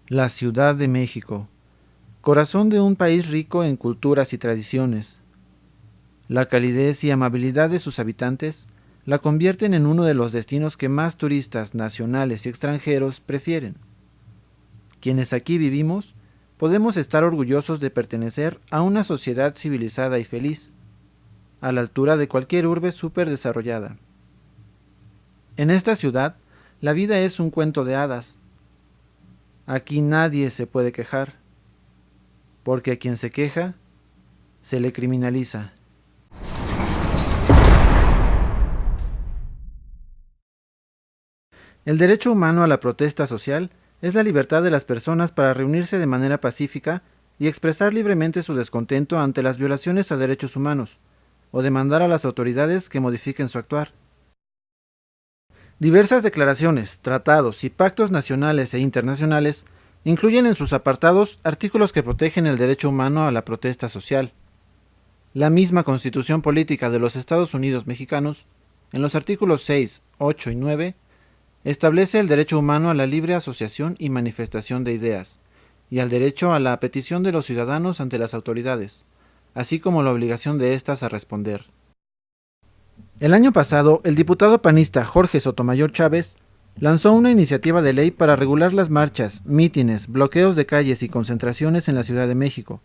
La Ciudad de México, corazón de un país rico en culturas y tradiciones. La calidez y amabilidad de sus habitantes la convierten en uno de los destinos que más turistas nacionales y extranjeros prefieren. Quienes aquí vivimos, podemos estar orgullosos de pertenecer a una sociedad civilizada y feliz, a la altura de cualquier urbe súper desarrollada. En esta ciudad, la vida es un cuento de hadas. Aquí nadie se puede quejar, porque a quien se queja, se le criminaliza. El derecho humano a la protesta social es la libertad de las personas para reunirse de manera pacífica y expresar libremente su descontento ante las violaciones a derechos humanos, o demandar a las autoridades que modifiquen su actuar. Diversas declaraciones, tratados y pactos nacionales e internacionales incluyen en sus apartados artículos que protegen el derecho humano a la protesta social. La misma Constitución Política de los Estados Unidos Mexicanos, en los artículos 6, 8 y 9, establece el derecho humano a la libre asociación y manifestación de ideas, y al derecho a la petición de los ciudadanos ante las autoridades, así como la obligación de éstas a responder. El año pasado, el diputado panista Jorge Sotomayor Chávez lanzó una iniciativa de ley para regular las marchas, mítines, bloqueos de calles y concentraciones en la Ciudad de México.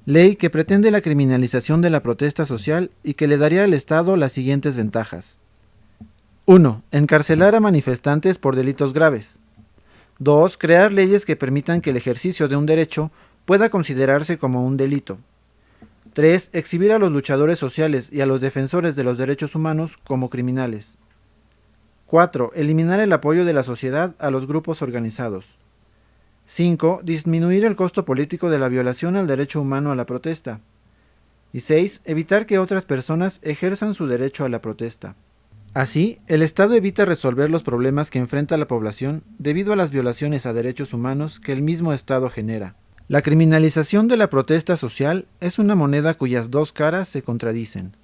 Ley que pretende la criminalización de la protesta social y que le daría al Estado las siguientes ventajas. 1. Encarcelar a manifestantes por delitos graves. 2. Crear leyes que permitan que el ejercicio de un derecho pueda considerarse como un delito. 3. Exhibir a los luchadores sociales y a los defensores de los derechos humanos como criminales. 4. Eliminar el apoyo de la sociedad a los grupos organizados. 5. Disminuir el costo político de la violación al derecho humano a la protesta. Y 6. Evitar que otras personas ejerzan su derecho a la protesta. Así, el Estado evita resolver los problemas que enfrenta la población debido a las violaciones a derechos humanos que el mismo Estado genera. La criminalización de la protesta social es una moneda cuyas dos caras se contradicen.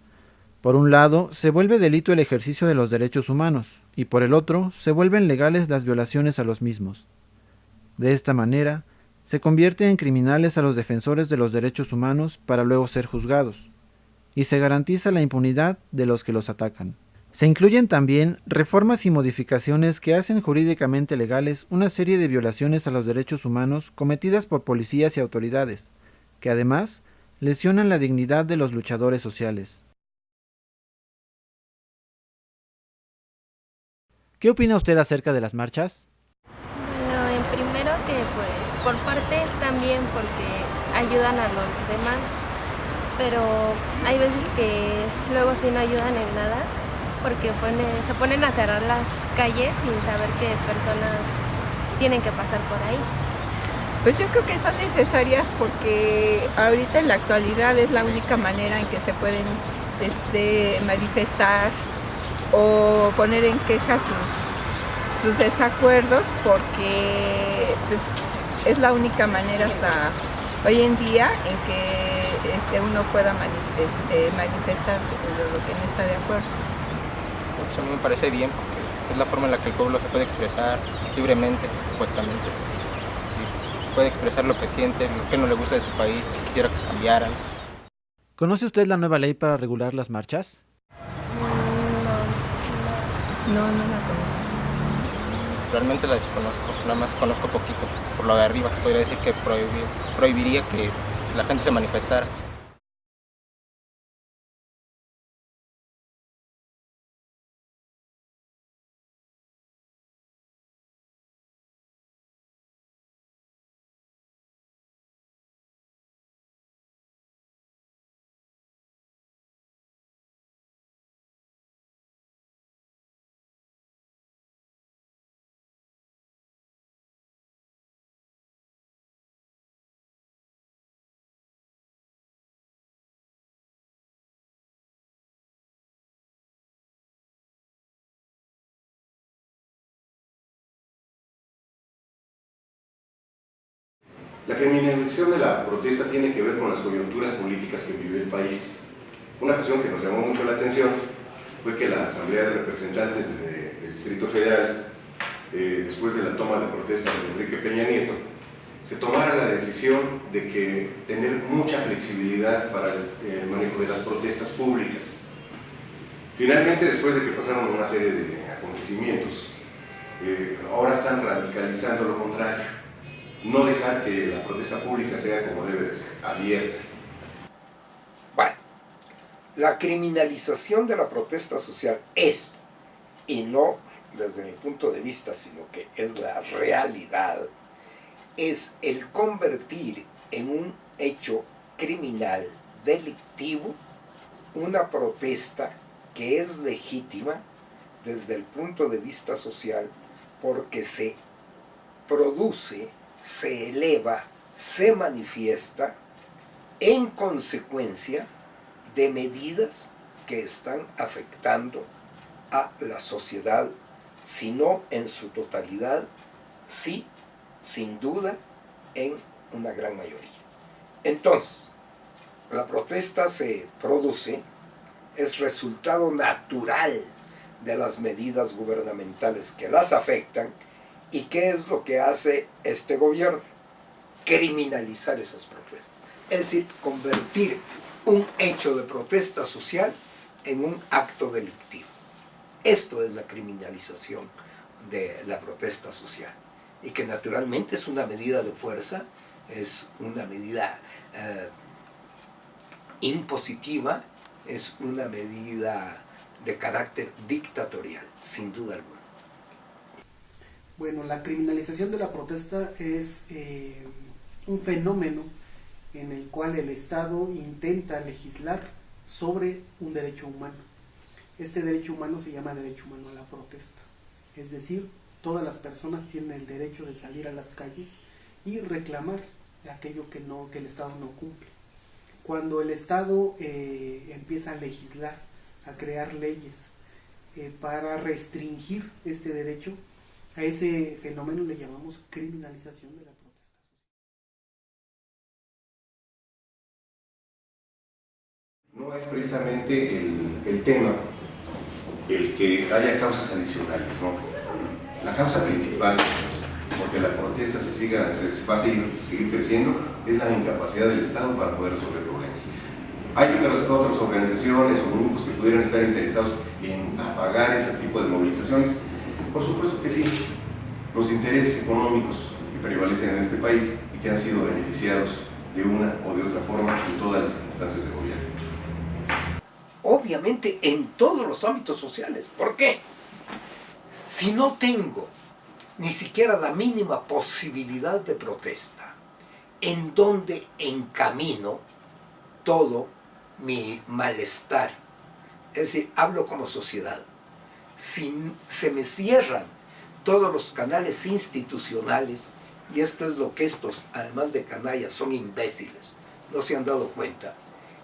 Por un lado, se vuelve delito el ejercicio de los derechos humanos, y por el otro, se vuelven legales las violaciones a los mismos. De esta manera, se convierte en criminales a los defensores de los derechos humanos para luego ser juzgados, y se garantiza la impunidad de los que los atacan. Se incluyen también reformas y modificaciones que hacen jurídicamente legales una serie de violaciones a los derechos humanos cometidas por policías y autoridades, que además lesionan la dignidad de los luchadores sociales. ¿Qué opina usted acerca de las marchas? Bueno, en primero que pues por parte están bien porque ayudan a los demás, pero hay veces que luego sí no ayudan en nada porque se ponen a cerrar las calles sin saber qué personas tienen que pasar por ahí. Pues yo creo que son necesarias porque ahorita en la actualidad es la única manera en que se pueden manifestar o poner en queja sus desacuerdos, porque pues, es la única manera hasta hoy en día en que uno pueda manifestar lo que no está de acuerdo. Pues a mí me parece bien porque es la forma en la que el pueblo se puede expresar libremente, supuestamente. Y puede expresar lo que siente, lo que no le gusta de su país, que quisiera que cambiaran. ¿Conoce usted la nueva ley para regular las marchas? No la conozco. Realmente la desconozco, nada más conozco poquito. Por lo de arriba se podría decir que prohibiría que la gente se manifestara. La criminalización de la protesta tiene que ver con las coyunturas políticas que vive el país. Una cuestión que nos llamó mucho la atención fue que la Asamblea de Representantes del Distrito Federal después de la toma de protesta de Enrique Peña Nieto, se tomara la decisión de que tener mucha flexibilidad para el manejo de las protestas públicas. Finalmente, después de que pasaron una serie de acontecimientos, ahora están radicalizando lo contrario, no dejar que la protesta pública sea como debe de ser, abierta. Bueno, la criminalización de la protesta social es, y no desde mi punto de vista, sino que es la realidad, es el convertir en un hecho criminal delictivo una protesta que es legítima desde el punto de vista social porque se produce, se eleva, se manifiesta en consecuencia de medidas que están afectando a la sociedad, si no en su totalidad, sí, sin duda, en una gran mayoría. Entonces, la protesta se produce, es resultado natural de las medidas gubernamentales que las afectan. ¿Y qué es lo que hace este gobierno? Criminalizar esas protestas. Es decir, convertir un hecho de protesta social en un acto delictivo. Esto es la criminalización de la protesta social. Y que naturalmente es una medida de fuerza, es una medida impositiva, es una medida de carácter dictatorial, sin duda alguna. Bueno, la criminalización de la protesta es un fenómeno en el cual el Estado intenta legislar sobre un derecho humano. Este derecho humano se llama derecho humano a la protesta. Es decir, todas las personas tienen el derecho de salir a las calles y reclamar aquello que el Estado no cumple. Cuando el Estado empieza a legislar, a crear leyes para restringir este derecho, a ese fenómeno le llamamos criminalización de la protesta. No es precisamente el tema el que haya causas adicionales, ¿no? La causa principal, porque la protesta va a seguir creciendo, es la incapacidad del Estado para poder resolver problemas. Hay otras organizaciones o grupos que pudieran estar interesados en apagar ese tipo de movilizaciones. Por supuesto que sí, los intereses económicos que prevalecen en este país y que han sido beneficiados de una o de otra forma en todas las circunstancias de gobierno. Obviamente en todos los ámbitos sociales. ¿Por qué? Si no tengo ni siquiera la mínima posibilidad de protesta, ¿en dónde encamino todo mi malestar? Es decir, hablo como sociedad. Si se me cierran todos los canales institucionales, y esto es lo que estos, además de canallas, son imbéciles, no se han dado cuenta,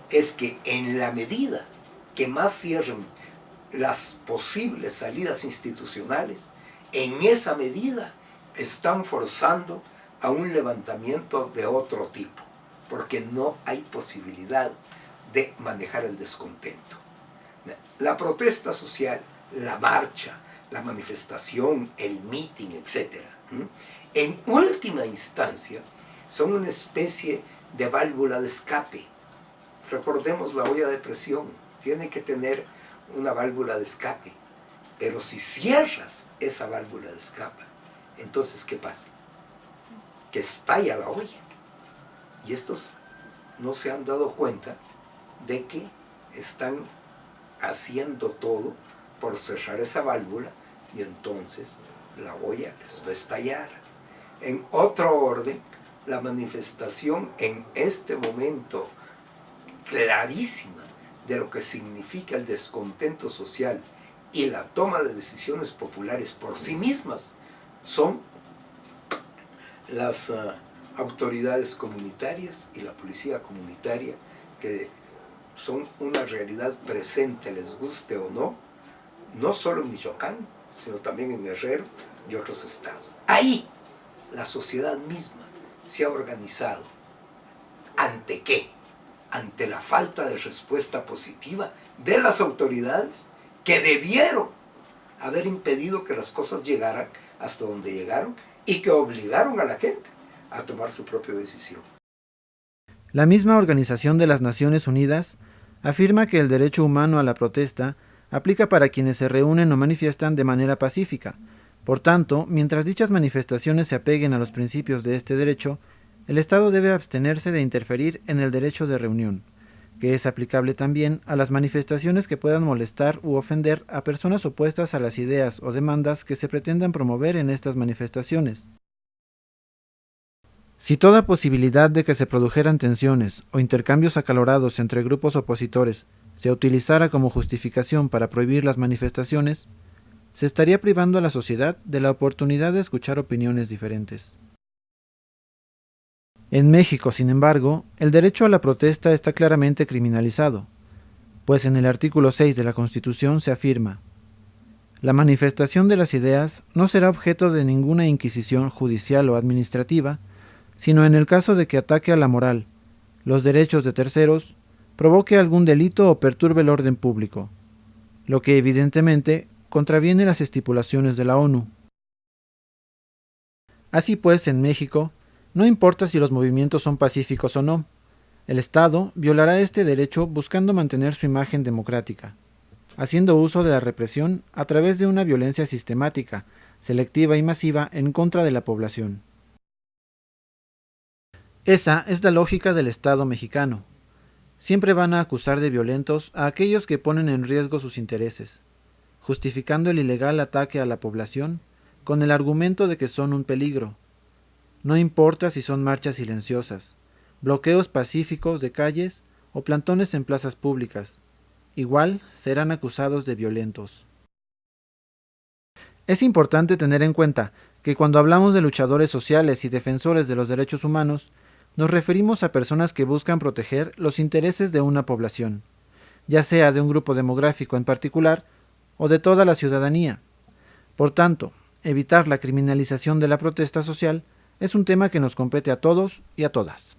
es que en la medida que más cierren las posibles salidas institucionales, en esa medida están forzando a un levantamiento de otro tipo, porque no hay posibilidad de manejar el descontento. La protesta social, la marcha, la manifestación, el meeting, etc., en última instancia son una especie de válvula de escape. Recordemos la olla de presión, tiene que tener una válvula de escape, pero si cierras esa válvula de escape, entonces ¿qué pasa? Que estalla la olla. Y estos no se han dado cuenta de que están haciendo todo por cerrar esa válvula y entonces la olla les va a estallar. En otro orden, la manifestación en este momento clarísima de lo que significa el descontento social y la toma de decisiones populares por sí mismas son las autoridades comunitarias y la policía comunitaria, que son una realidad presente, les guste o no, no solo en Michoacán, sino también en Guerrero y otros estados. Ahí la sociedad misma se ha organizado. ¿Ante qué? Ante la falta de respuesta positiva de las autoridades que debieron haber impedido que las cosas llegaran hasta donde llegaron y que obligaron a la gente a tomar su propia decisión. La misma Organización de las Naciones Unidas afirma que el derecho humano a la protesta aplica para quienes se reúnen o manifiestan de manera pacífica. Por tanto, mientras dichas manifestaciones se apeguen a los principios de este derecho, el Estado debe abstenerse de interferir en el derecho de reunión, que es aplicable también a las manifestaciones que puedan molestar u ofender a personas opuestas a las ideas o demandas que se pretendan promover en estas manifestaciones. Si toda posibilidad de que se produjeran tensiones o intercambios acalorados entre grupos opositores se utilizara como justificación para prohibir las manifestaciones, se estaría privando a la sociedad de la oportunidad de escuchar opiniones diferentes. En México, sin embargo, el derecho a la protesta está claramente criminalizado, pues en el artículo 6 de la Constitución se afirma: la manifestación de las ideas no será objeto de ninguna inquisición judicial o administrativa, sino en el caso de que ataque a la moral, los derechos de terceros, provoque algún delito o perturbe el orden público, lo que evidentemente contraviene las estipulaciones de la ONU. Así pues, en México, no importa si los movimientos son pacíficos o no, el Estado violará este derecho buscando mantener su imagen democrática, haciendo uso de la represión a través de una violencia sistemática, selectiva y masiva en contra de la población. Esa es la lógica del Estado mexicano. Siempre van a acusar de violentos a aquellos que ponen en riesgo sus intereses, justificando el ilegal ataque a la población con el argumento de que son un peligro. No importa si son marchas silenciosas, bloqueos pacíficos de calles o plantones en plazas públicas, igual serán acusados de violentos. Es importante tener en cuenta que cuando hablamos de luchadores sociales y defensores de los derechos humanos, nos referimos a personas que buscan proteger los intereses de una población, ya sea de un grupo demográfico en particular o de toda la ciudadanía. Por tanto, evitar la criminalización de la protesta social es un tema que nos compete a todos y a todas.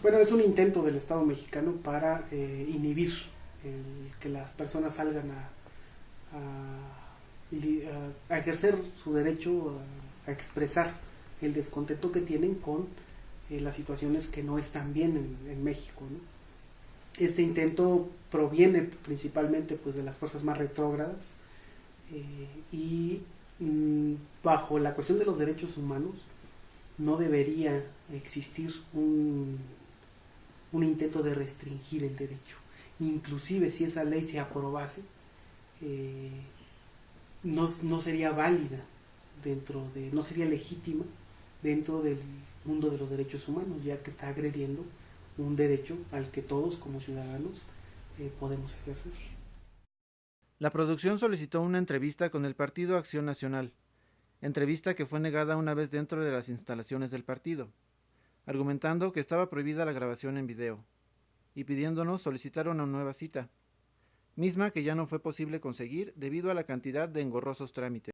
Bueno, es un intento del Estado mexicano para inhibir que las personas salgan a ejercer su derecho a expresar el descontento que tienen con las situaciones que no están bien en México, ¿no? Este intento proviene principalmente pues, de las fuerzas más retrógradas y bajo la cuestión de los derechos humanos no debería existir un intento de restringir el derecho. Inclusive si esa ley se aprobase, no sería válida no sería legítima dentro del mundo de los derechos humanos, ya que está agrediendo un derecho al que todos como ciudadanos podemos ejercer. La producción solicitó una entrevista con el Partido Acción Nacional, entrevista que fue negada una vez dentro de las instalaciones del partido, argumentando que estaba prohibida la grabación en video, y pidiéndonos solicitar una nueva cita, misma que ya no fue posible conseguir debido a la cantidad de engorrosos trámites.